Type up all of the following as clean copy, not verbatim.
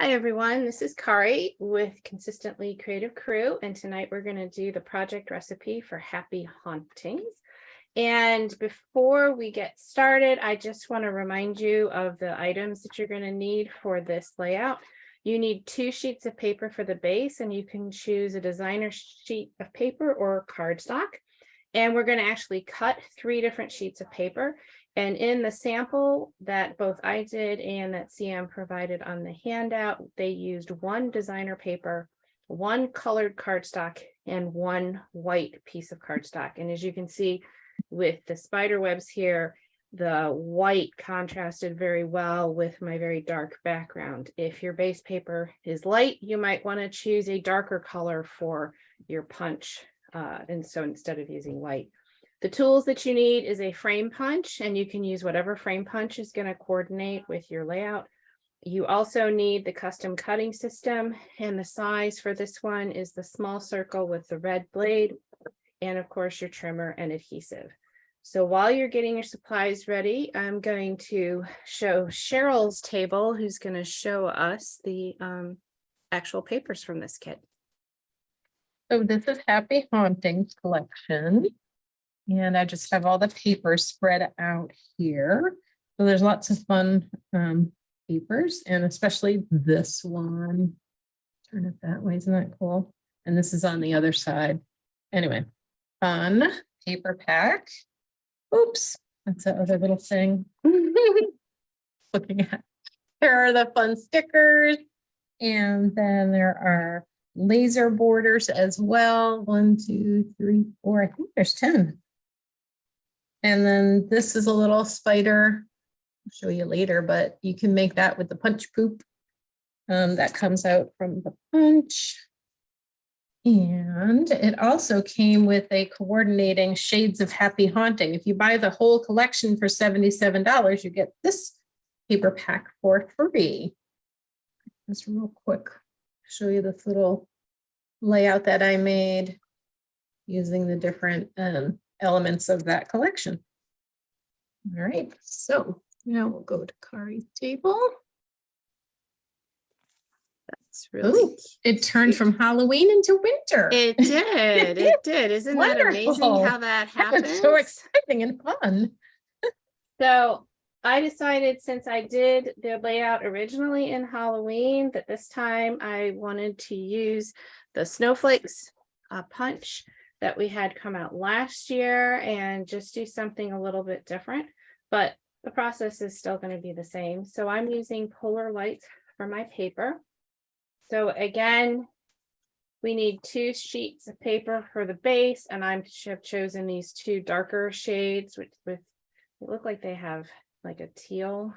Hi everyone, this is Kari with Consistently Creative Crew, and tonight we're going to do the project recipe for Happy Hauntings. And before we get started, I just want to remind you of the items that you're going to need for this layout. You need 2 sheets of paper for the base, and you can choose a designer sheet of paper or cardstock. And we're going to actually cut 3 different sheets of paper. And in the sample that both I did and that CM provided on the handout, they used 1 designer paper, 1 colored cardstock, and 1 white piece of cardstock. And as you can see with the spider webs here, the white contrasted very well with my very dark background. If your base paper is light, you might want to choose a darker color for your punch. And so instead of using white. The tools that you need is a frame punch, and you can use whatever frame punch is going to coordinate with your layout. You also need the custom cutting system, and the size for this one is the small circle with the red blade, and of course your trimmer and adhesive. So while you're getting your supplies ready, I'm going to show Cheryl's table, who's going to show us the actual papers from this kit. So this is Happy Hauntings collection. And I just have all the papers spread out here. So there's lots of fun papers, and especially this one. Turn it that way, isn't that cool? And this is on the other side. Anyway, fun paper pack. Oops, that's the other little thing. Looking at, there are the fun stickers. And then there are laser borders as well. 1, 2, 3, 4. I think there's 10. And then this is a little spider. I'll show you later, but you can make that with the punch poop that comes out from the punch. And it also came with a coordinating Shades of Happy Haunting. If you buy the whole collection for $77, you get this paper pack for free. Just real quick, show you this little layout that I made using the different elements of that collection. All right, so now we'll go to Kari's table. That's really it turned from Halloween into winter. It did. It did. Isn't that amazing how that happens? That's so exciting and fun. So I decided, since I did the layout originally in Halloween, that this time I wanted to use the snowflakes punch that we had come out last year and just do something a little bit different, but the process is still going to be the same. So I'm using polar lights for my paper. So again, we need 2 sheets of paper for the base, and I have chosen these 2 darker shades, which they look like they have like a teal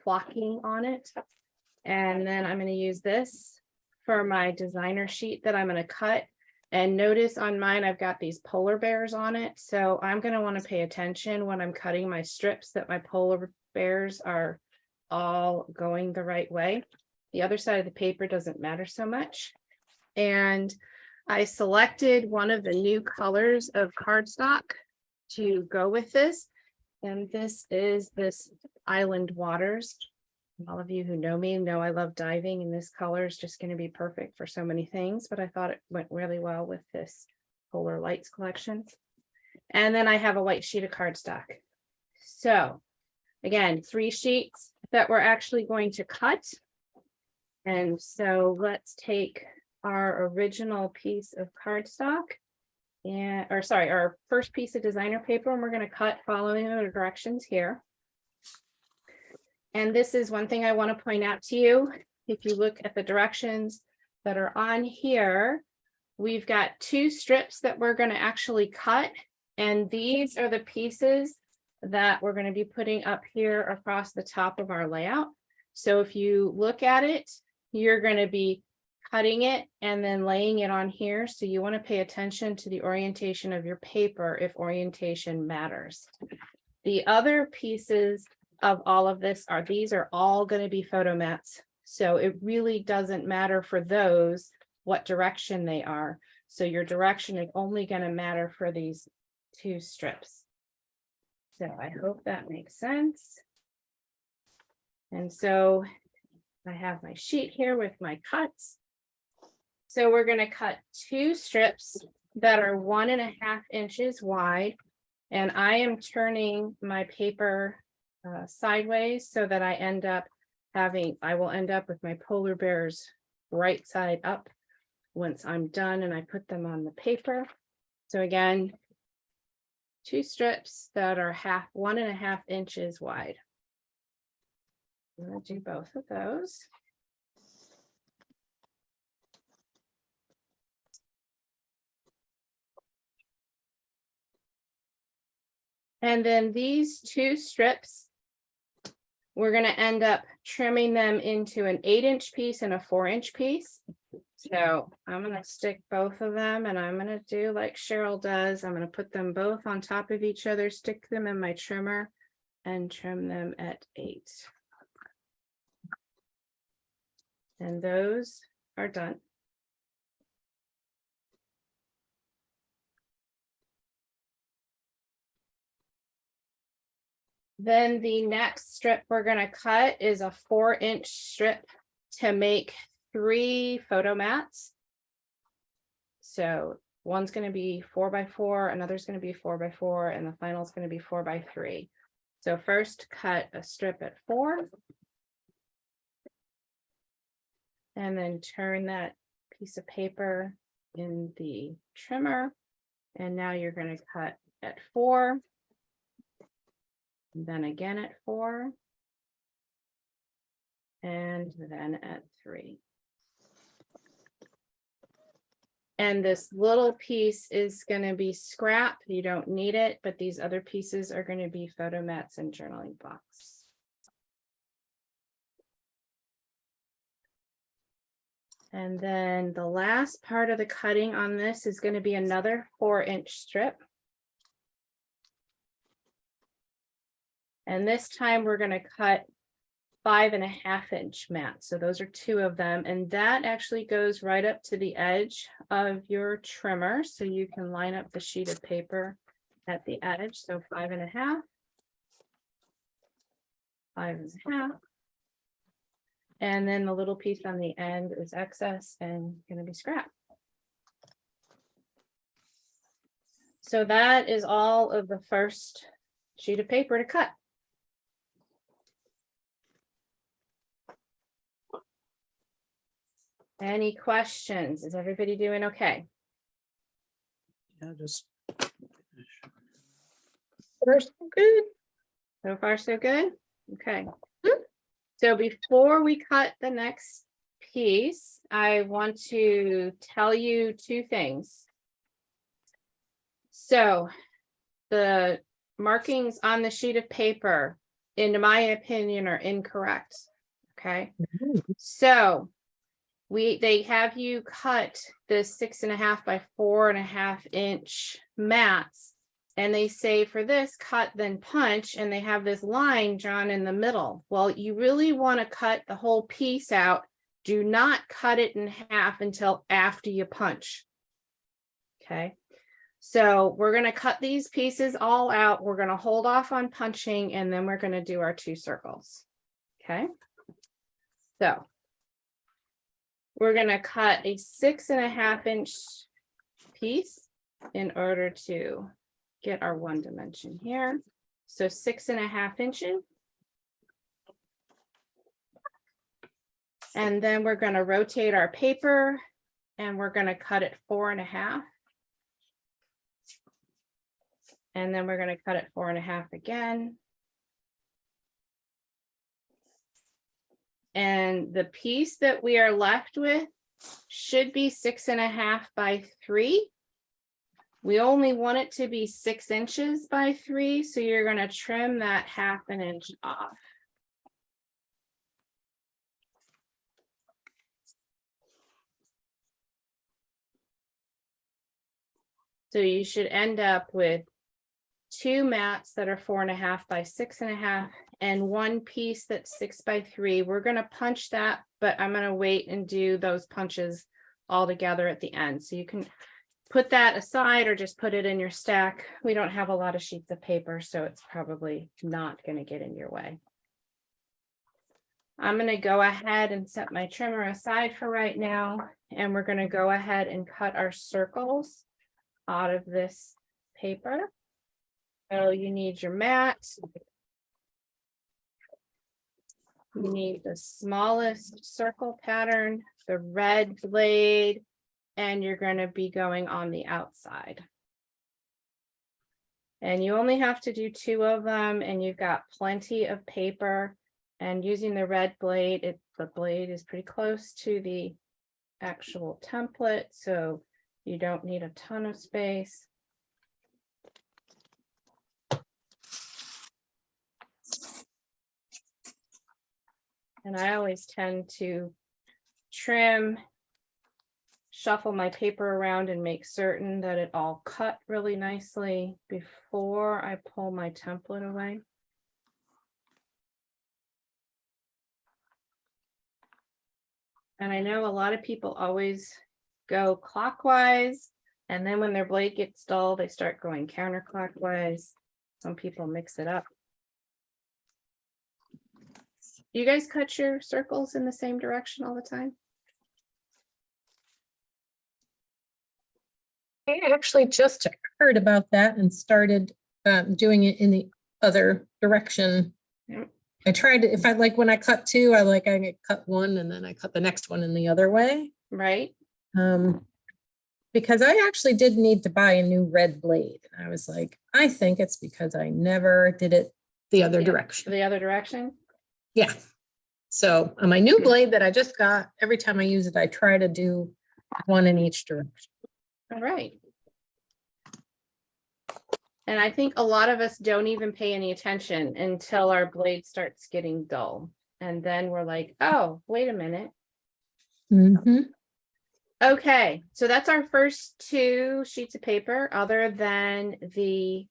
flocking on it. And then I'm going to use this for my designer sheet that I'm going to cut. And notice on mine, I've got these polar bears on it. So I'm going to want to pay attention when I'm cutting my strips that my polar bears are all going the right way. The other side of the paper doesn't matter so much. And I selected one of the new colors of cardstock to go with this. And this is this Island Waters. All of you who know me know I love diving, and this color is just going to be perfect for so many things, but I thought it went really well with this Polar Lights collection. And then I have a white sheet of cardstock. So again, 3 sheets that we're actually going to cut. And so let's take our original piece of cardstock our first piece of designer paper, and we're going to cut following the directions here. And this is one thing I want to point out to you. If you look at the directions that are on here, we've got 2 strips that we're going to actually cut. And these are the pieces that we're going to be putting up here across the top of our layout. So if you look at it, you're going to be cutting it and then laying it on here. So you want to pay attention to the orientation of your paper if orientation matters. The other pieces of all of this these are all going to be photo mats. So it really doesn't matter for those what direction they are. So your direction is only going to matter for these 2 strips. So I hope that makes sense. And so I have my sheet here with my cuts. So we're going to cut 2 strips that are 1.5 inches wide. And I am turning my paper sideways so that I will end up with my polar bears right side up once I'm done and I put them on the paper. So again, 2 strips that are 1.5 inches wide. I'm going to do both of those. And then these 2 strips, we're going to end up trimming them into an 8-inch piece and a 4-inch piece. So I'm going to stick both of them and I'm going to do like Cheryl does. I'm going to put them both on top of each other, stick them in my trimmer and trim them at 8. And those are done. Then the next strip we're going to cut is a 4-inch strip to make 3 photo mats. So one's going to be 4x4, another's going to be 4x4, and the final is going to be 4x3. So first cut a strip at 4. And then turn that piece of paper in the trimmer. And now you're going to cut at 4. Then again at 4. And then at 3. And this little piece is going to be scrap. You don't need it, but these other pieces are going to be photo mats and journaling blocks. And then the last part of the cutting on this is going to be another 4-inch strip. And this time we're going to cut 5.5-inch mats. So those are 2 of them. And that actually goes right up to the edge of your trimmer. So you can line up the sheet of paper at the edge. So 5.5, 5.5. And then the little piece on the end is excess and going to be scrap. So that is all of the first sheet of paper to cut. Any questions? Is everybody doing okay? Yeah, just First, good. So far, so good? Okay. So before we cut the next piece, I want to tell you 2 things. So the markings on the sheet of paper, in my opinion, are incorrect. Okay. So they have you cut the 6.5 by 4.5 inch mats. And they say for this, cut then punch, and they have this line drawn in the middle. Well, you really want to cut the whole piece out. Do not cut it in half until after you punch. Okay. So we're going to cut these pieces all out. We're going to hold off on punching, and then we're going to do our 2 circles. Okay. So we're going to cut a 6.5-inch piece in order to get our 1 dimension here. So 6.5 inches. And then we're going to rotate our paper and we're going to cut it 4.5. And then we're going to cut it 4.5 again. And the piece that we are left with should be 6.5 by 3. We only want it to be 6 inches by 3. So you're going to trim that 1/2 inch off. So you should end up with 2 mats that are 4.5 by 6.5 and 1 piece that's 6 by 3. We're going to punch that, but I'm going to wait and do those punches all together at the end. So you can put that aside or just put it in your stack. We don't have a lot of sheets of paper, so it's probably not going to get in your way. I'm gonna go ahead and set my trimmer aside for right now, and we're gonna go ahead and cut our circles out of this paper. So you need your mat. You need the smallest circle pattern, the red blade, and you're gonna be going on the outside. And you only have to do 2 of them, and you've got plenty of paper. And using the red blade, the blade is pretty close to the actual template, so you don't need a ton of space. And I always tend to trim, shuffle my paper around and make certain that it all cut really nicely before I pull my template away. And I know a lot of people always go clockwise, and then when their blade gets dull, they start going counterclockwise. Some people mix it up. Do you guys cut your circles in the same direction all the time? I actually just heard about that and started doing it in the other direction. Yep. I tried to, if I like when I cut 2, I cut 1 and then I cut the next one in the other way. Right? Because I actually did need to buy a new red blade. And I was like, I think it's because I never did it the other direction. The other direction? Yeah. So on my new blade that I just got, every time I use it, I try to do 1 in each direction. All right. And I think a lot of us don't even pay any attention until our blade starts getting dull. And then we're like, oh, wait a minute. Mm-hmm. Okay, so that's our first 2 sheets of paper, other than the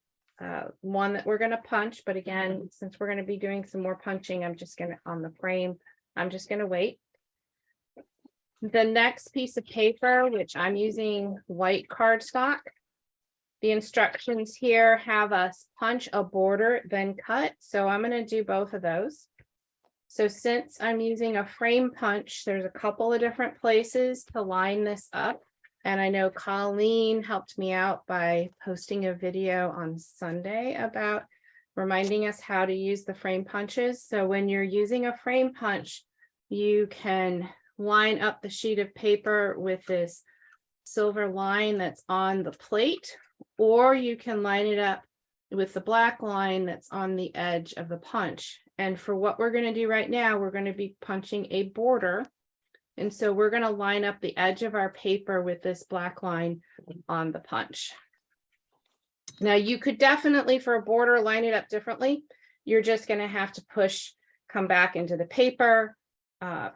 one that we're going to punch. But again, since we're going to be doing some more punching, I'm just going to, on the frame, I'm just going to wait. The next piece of paper, which I'm using white cardstock, the instructions here have us punch a border, then cut. So I'm going to do both of those. So since I'm using a frame punch, there's a couple of different places to line this up. And I know Colleen helped me out by posting a video on Sunday about reminding us how to use the frame punches. So when you're using a frame punch, you can line up the sheet of paper with this silver line that's on the plate, or you can line it up with the black line that's on the edge of the punch. And for what we're going to do right now, we're going to be punching a border. And so we're going to line up the edge of our paper with this black line on the punch. Now you could definitely, for a border, line it up differently. You're just going to have to come back into the paper,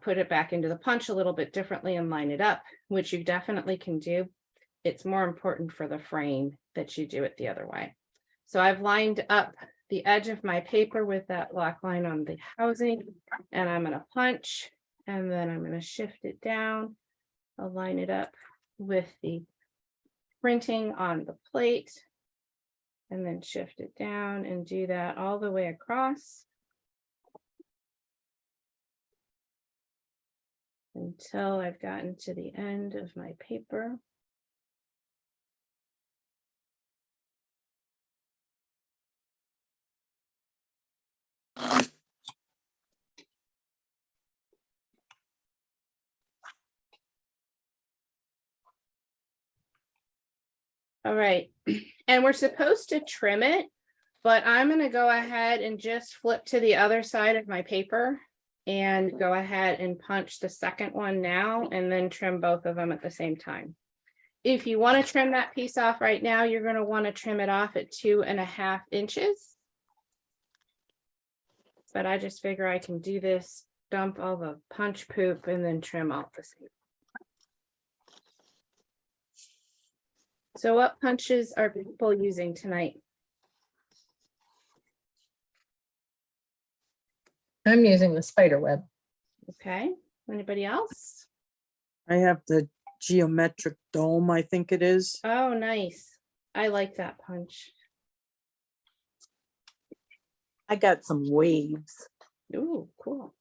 put it back into the punch a little bit differently and line it up, which you definitely can do. It's more important for the frame that you do it the other way. So I've lined up the edge of my paper with that black line on the housing, and I'm going to punch, and then I'm going to shift it down. I'll line it up with the printing on the plate, and then shift it down and do that all the way across until I've gotten to the end of my paper. All right, and we're supposed to trim it, but I'm going to go ahead and just flip to the other side of my paper and go ahead and punch the second one now, and then trim both of them at the same time. If you want to trim that piece off right now, you're going to want to trim it off at 2.5 inches. But I just figure I can do this, dump all the punch poop, and then trim off the same. So what punches are people using tonight? I'm using the spider web. Okay, anybody else? I have the geometric dome, I think it is. Oh, nice. I like that punch. I got some waves. Ooh, cool.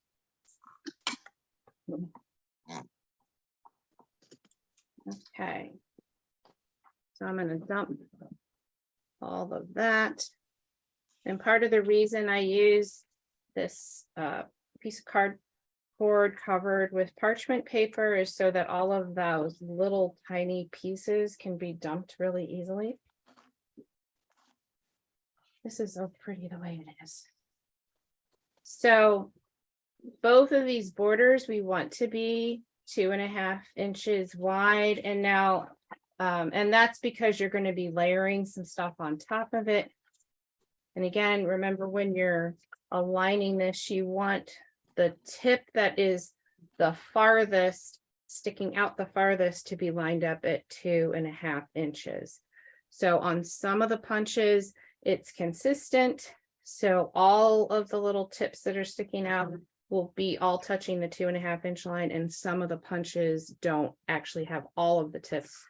Okay. So I'm gonna dump all of that. And part of the reason I use this piece of cardboard covered with parchment paper is so that all of those little tiny pieces can be dumped really easily. This is so pretty the way it is. So both of these borders we want to be 2.5 inches wide, and now and that's because you're going to be layering some stuff on top of it. And again, remember when you're aligning this, you want the tip that is the farthest, sticking out the farthest, to be lined up at 2.5 inches. So on some of the punches, it's consistent. So all of the little tips that are sticking out will be all touching the 2.5 inch line, and some of the punches don't actually have all of the tips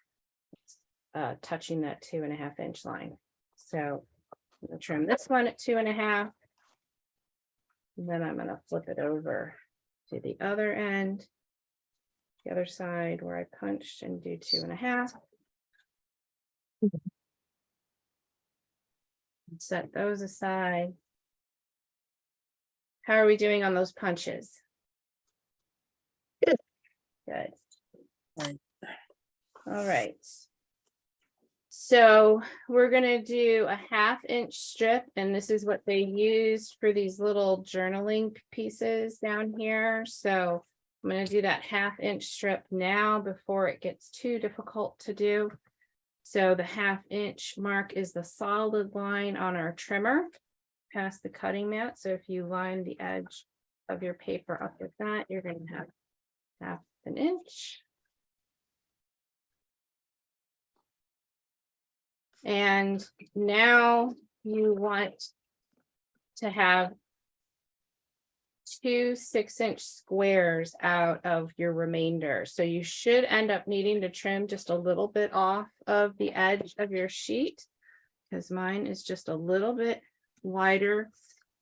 touching that 2.5 inch line. So I'm going to trim this one at 2.5. And then I'm going to flip it over to the other end, the other side where I punched, and do 2.5. Set those aside. How are we doing on those punches? Good. Right. All right. So we're gonna do a 1/2 inch strip, and this is what they used for these little journaling pieces down here. So I'm gonna do that 1/2 inch strip now before it gets too difficult to do. So the 1/2 inch mark is the solid line on our trimmer past the cutting mat. So if you line the edge of your paper up with that, you're going to have 1/2 inch. And now you want to have 2 6-inch squares out of your remainder. So you should end up needing to trim just a little bit off of the edge of your sheet, because mine is just a little bit wider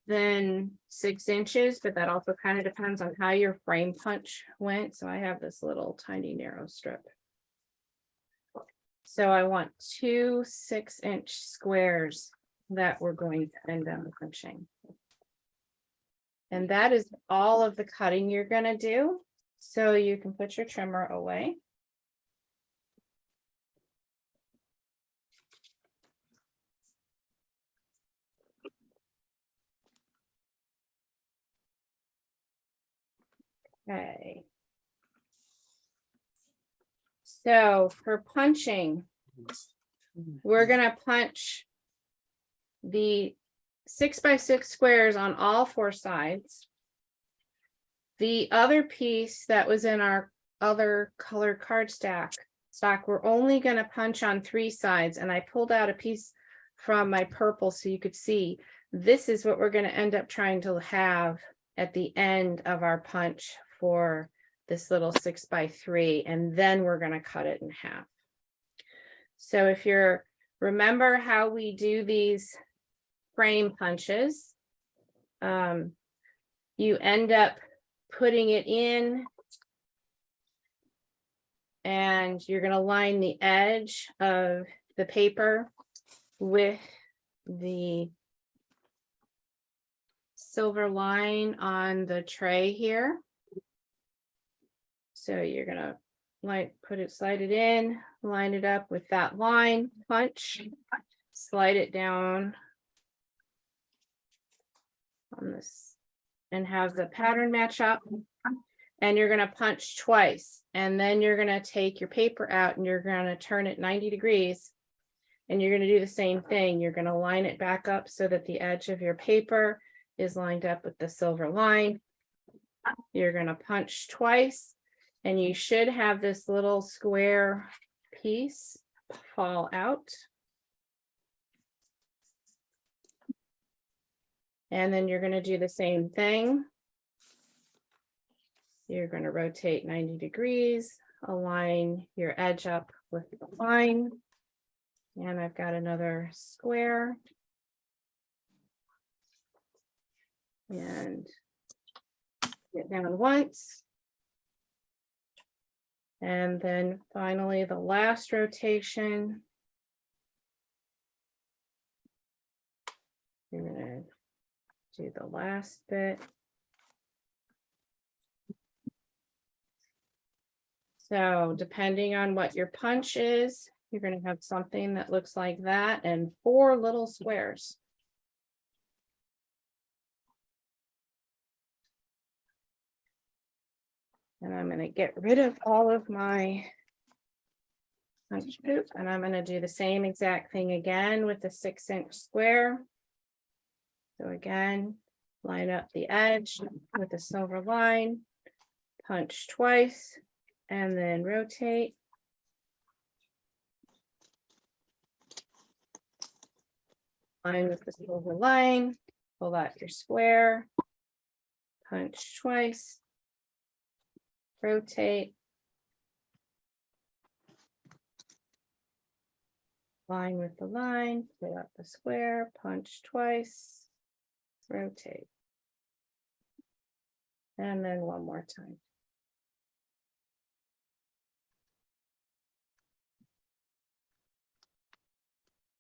than 6 inches, but that also kind of depends on how your frame punch went. So I have this little tiny narrow strip. So I want 2 6-inch squares that we're going to end up punching. And that is all of the cutting you're going to do. So you can put your trimmer away. Okay. So for punching, we're going to punch the 6x6 squares on all 4 sides. The other piece that was in our other color cardstock, we're only going to punch on 3 sides. And I pulled out a piece from my purple so you could see this is what we're going to end up trying to have at the end of our punch for this little 6x3, and then we're going to cut it in half. So if you're remember how we do these frame punches, you end up putting it in, and you're going to line the edge of the paper with the silver line on the tray here. So you're going to slide it in, line it up with that line, punch, slide it down on this, and have the pattern match up. And you're going to punch twice, and then you're going to take your paper out and you're going to turn it 90 degrees, and you're going to do the same thing. You're going to line it back up so that the edge of your paper is lined up with the silver line. You're going to punch twice, and you should have this little square piece fall out. And then you're going to do the same thing. You're going to rotate 90 degrees, align your edge up with the line. And I've got another square. And get down once, And then finally, the last rotation. We're gonna do the last bit. So depending on what your punch is, you're going to have something that looks like that and 4 little squares. And I'm going to get rid of all of my punch poop, and I'm going to do the same exact thing again with the 6-inch square. So again, line up the edge with the silver line, punch twice, and then rotate. Line with the silver line, pull out your square, punch twice, rotate. Line with the line, pull out the square, punch twice, rotate. And then one more time.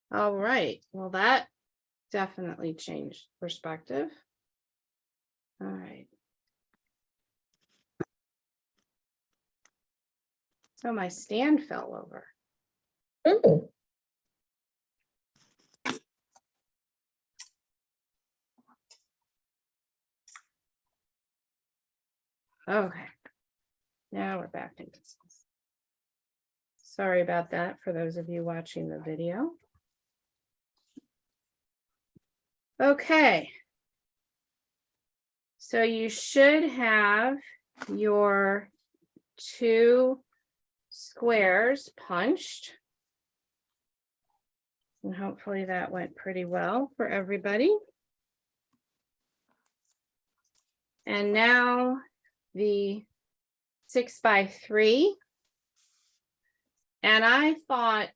All right, well, that definitely changed perspective. All right. So my stand fell over. Oh, Okay. Now we're back in business. Sorry about that for those of you watching the video. Okay. So you should have your 2 squares punched. And hopefully that went pretty well for everybody. And now the 6x3. And I thought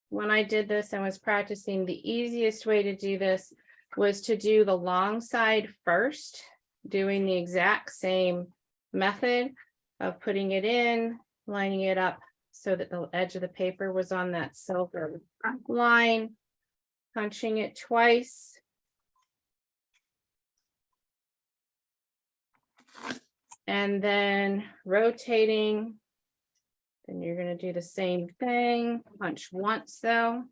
when I did this and was practicing, the easiest way to do this was to do the long side first, doing the exact same method of putting it in, lining it up so that the edge of the paper was on that silver line, punching it twice. And then rotating. Then you're going to do the same thing, punch once though.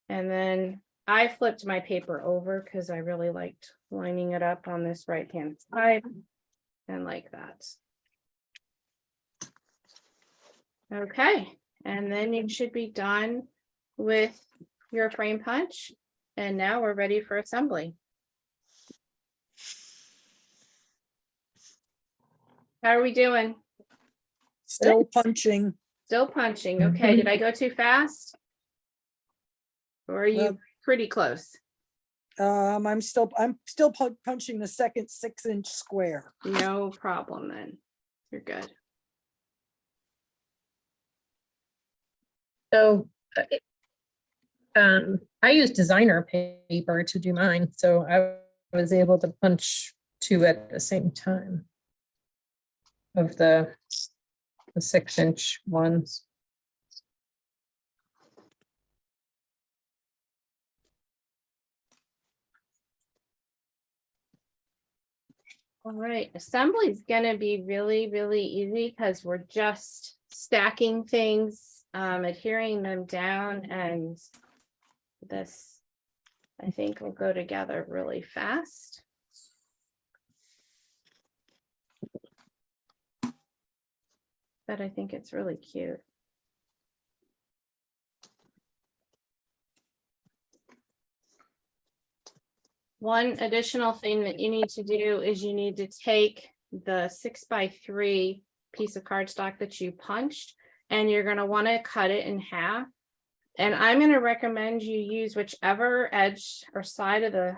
And then I flipped my paper over because I really liked lining it up on this right-hand side and like that. Okay, and then you should be done with your frame punch. And now we're ready for assembly. How are we doing? Still punching. Still punching. Okay, did I go too fast? Or are you pretty close? I'm still punching the second 6-inch square. No problem then. You're good. so I use designer paper to do mine, so I was able to punch 2 at the same time of the 6-inch ones. All right, assembly is gonna be really, really easy because we're just stacking things, adhering them down, and this, I think, will go together really fast. But I think it's really cute. One additional thing that you need to do is you need to take the 6x3 piece of cardstock that you punched, and you're going to want to cut it in half. And I'm going to recommend you use whichever edge or side of the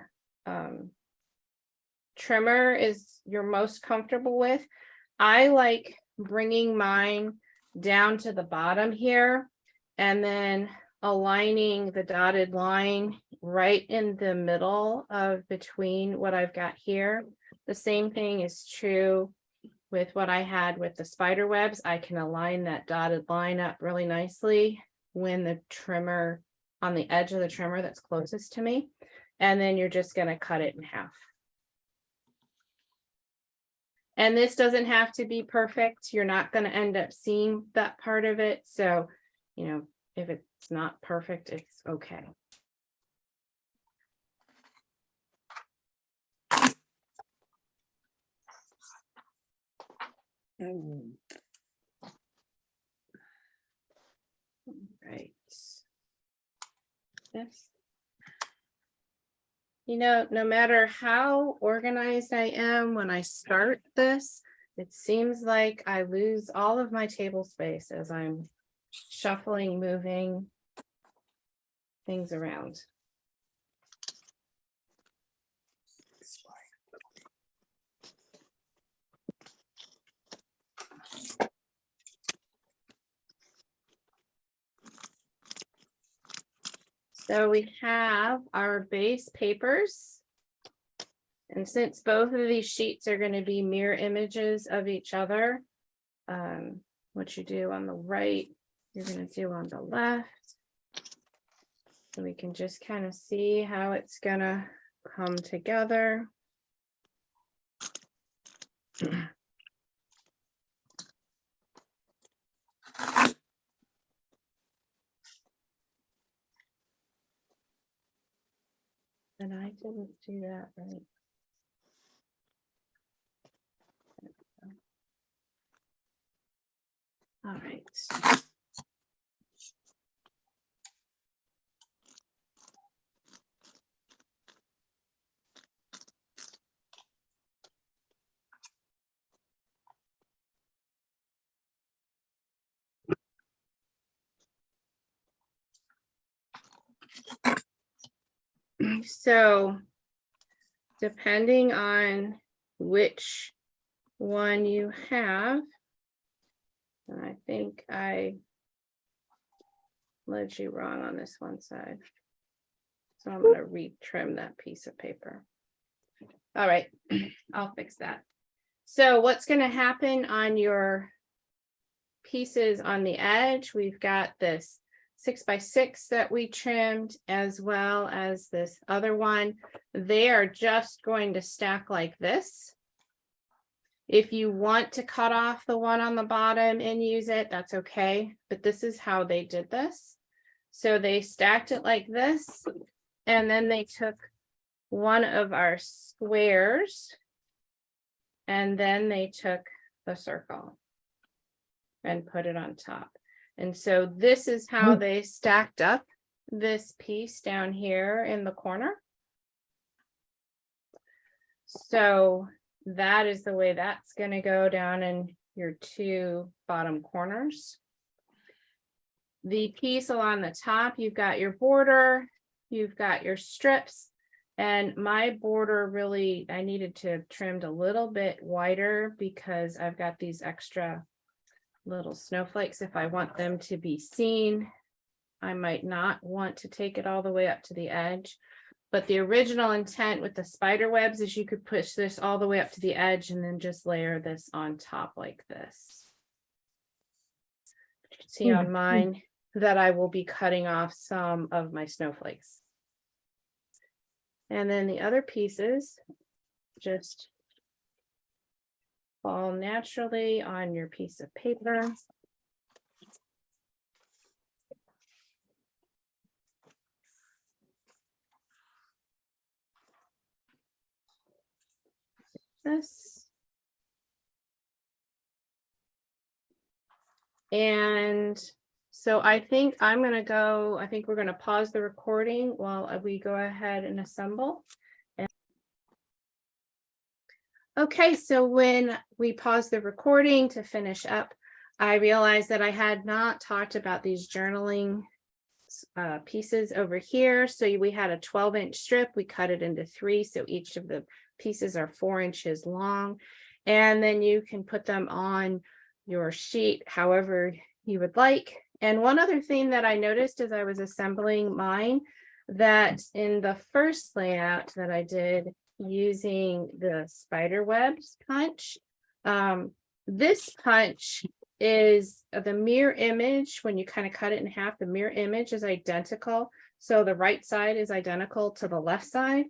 trimmer is you're most comfortable with. I like bringing mine down to the bottom here and then aligning the dotted line right in the middle of between what I've got here. The same thing is true with what I had with the spider webs, I can align that dotted line up really nicely when the trimmer, on the edge of the trimmer that's closest to me. And then you're just gonna cut it in half. And this doesn't have to be perfect. You're not gonna end up seeing that part of it. So, you know, if it's not perfect, it's okay. Right. Yes. You know, no matter how organized I am when I start this, it seems like I lose all of my table space as I'm shuffling, moving things around. So we have our base papers. And since both of these sheets are going to be mirror images of each other, what you do on the right, you're going to do on the left. So we can just kind of see how it's going to come together. And I didn't do that right. All right. So depending on which one you have, and I think I led you wrong on this one side. So I'm going to retrim that piece of paper. All right, I'll fix that. So what's going to happen on your pieces on the edge? We've got this 6x6 that we trimmed, as well as this other one. They are just going to stack like this. If you want to cut off the one on the bottom and use it, that's okay. But this is how they did this. So they stacked it like this, and then they took one of our squares, and then they took the circle and put it on top. And so this is how they stacked up this piece down here in the corner. So that is the way that's going to go down in your two bottom corners. The piece along the top, you've got your border, you've got your strips, and my border really, I needed to have trimmed a little bit wider because I've got these extra little snowflakes. If I want them to be seen, I might not want to take it all the way up to the edge. But the original intent with the spider webs is you could push this all the way up to the edge and then just layer this on top like this. You can see on mine that I will be cutting off some of my snowflakes. And then the other pieces just fall naturally on your piece of paper. This. And so I think I'm going to go, I think we're going to pause the recording while we go ahead and assemble. Okay, so when we paused the recording to finish up, I realized that I had not talked about these journaling pieces over here. So we had a 12-inch strip. We cut it into 3. So each of the pieces are 4 inches long. And then you can put them on your sheet however you would like. And one other thing that I noticed as I was assembling mine, that in the first layout that I did using the spider webs punch, this punch is the mirror image. When you kind of cut it in half, the mirror image is identical. So the right side is identical to the left side.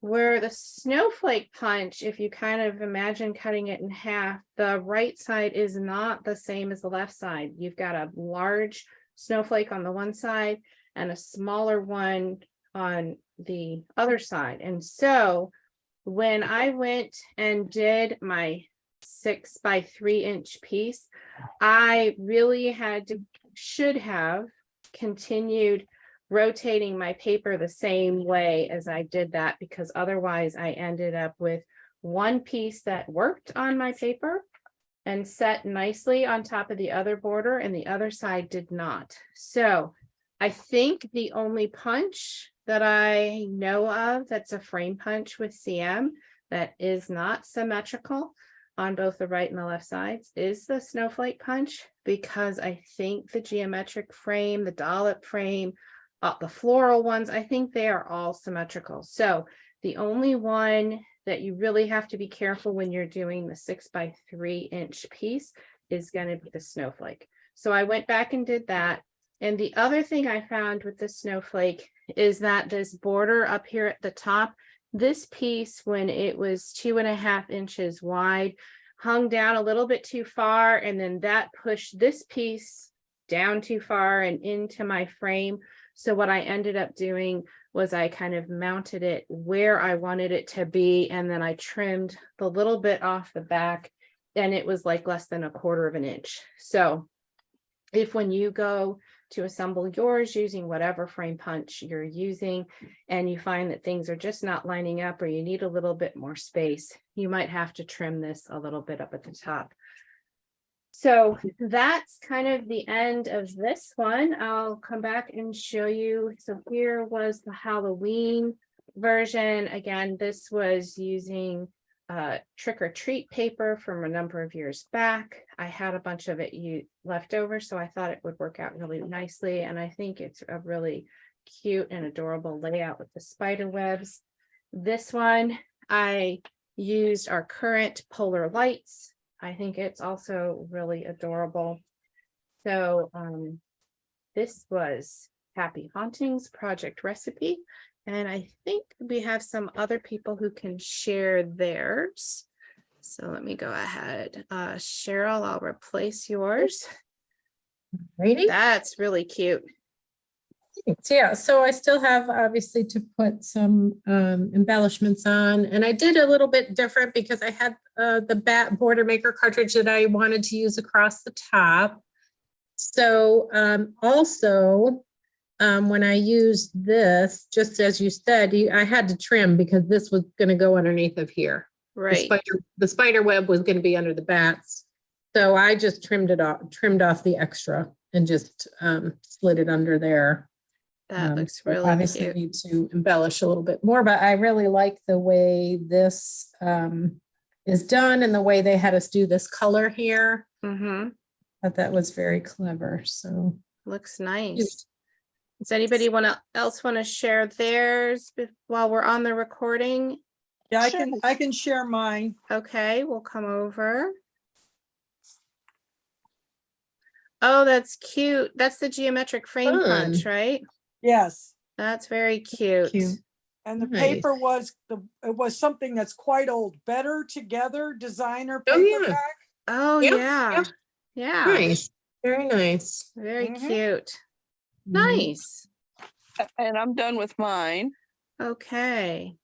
Where the snowflake punch, if you kind of imagine cutting it in half, the right side is not the same as the left side. You've got a large snowflake on the one side and a smaller one on the other side. And so when I went and did my 6 by 3 inch piece, I really should have continued rotating my paper the same way as I did that, because otherwise I ended up with one piece that worked on my paper and set nicely on top of the other border, and the other side did not. So I think the only punch that I know of that's a frame punch with CM that is not symmetrical on both the right and the left sides is the snowflake punch, because I think the geometric frame, the dollop frame, the floral ones, I think they are all symmetrical. So the only one that you really have to be careful when you're doing the 6 by 3 inch piece is going to be the snowflake. So I went back and did that. And the other thing I found with the snowflake is that this border up here at the top, this piece, when it was 2.5 inches wide, hung down a little bit too far. And then that pushed this piece down too far and into my frame. So what I ended up doing was I kind of mounted it where I wanted it to be. And then I trimmed the little bit off the back, and it was like less than 1/4 inch. So if when you go to assemble yours using whatever frame punch you're using, and you find that things are just not lining up, or you need a little bit more space, you might have to trim this a little bit up at the top. So that's kind of the end of this one. I'll come back and show you. So here was the Halloween version. Again, this was using trick or treat paper from a number of years back. I had a bunch of it left over, so I thought it would work out really nicely. And I think it's a really cute and adorable layout with the spider webs. This one, I used our current polar lights. I think it's also really adorable. So this was Happy Hauntings project recipe. And I think we have some other people who can share theirs. So let me go ahead. Cheryl, I'll replace yours. Ready? That's really cute. Thanks. Yeah, so I still have obviously to put some embellishments on, and I did a little bit different because I had the bat border maker cartridge that I wanted to use across the top. So also when I used this, just as you said, I had to trim because this was going to go underneath of here. Right. The spider web was going to be under the bats. So I just trimmed off the extra and just slid it under there. That looks really obviously cute. need to embellish a little bit more, but I really like the way this is done and the way they had us do this color here. Mm-hmm. But that was very clever. So Looks nice. Does anybody else want to share theirs while we're on the recording? Yeah, Sure. I can share mine. Okay, we'll come over. Oh, that's cute. That's the geometric frame punch, right? Yes. That's very cute. Cute. And the Nice. paper it was something that's quite old. Better Together designer Oh, yeah. paperback. Oh, Yep, yeah. yep. Yeah. Nice. Very nice. Very Mhm. cute. Mhm. Nice. And I'm done with mine. Okay.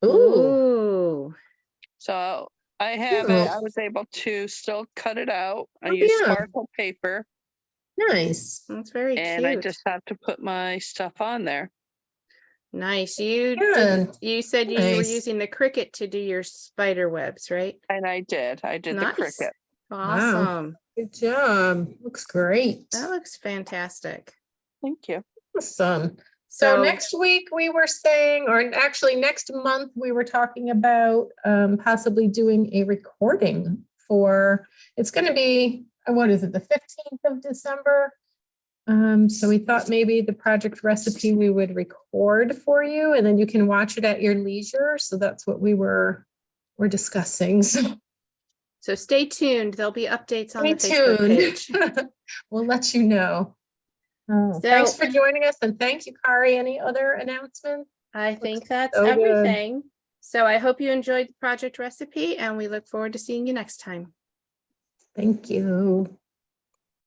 Ooh, So I have Cool. it. I was able to still cut it out. I Oh, use yeah. sparkle paper, nice. That's very and I cute. just have to put my stuff on there. Nice. You Good. said you were Nice. using the Cricut to do your spider webs, right? And I did. I did Nice. the Cricut. Awesome. Good job. Looks great. That looks fantastic. Thank you. Awesome. So next week we were saying, or actually next month, we were talking about possibly doing a recording for, it's going to be, what is it, the 15th of December? So we thought maybe the project recipe we would record for you, and then you can watch it at your leisure. So that's what we're discussing. So So stay tuned. There'll be updates on the Stay Facebook page. tuned. We'll let you know. Oh, thanks So- for joining us and thank you, Kari. Any other announcements? I think that's so good. everything. So I hope you enjoyed the project recipe and we look forward to seeing you next time. Thank you.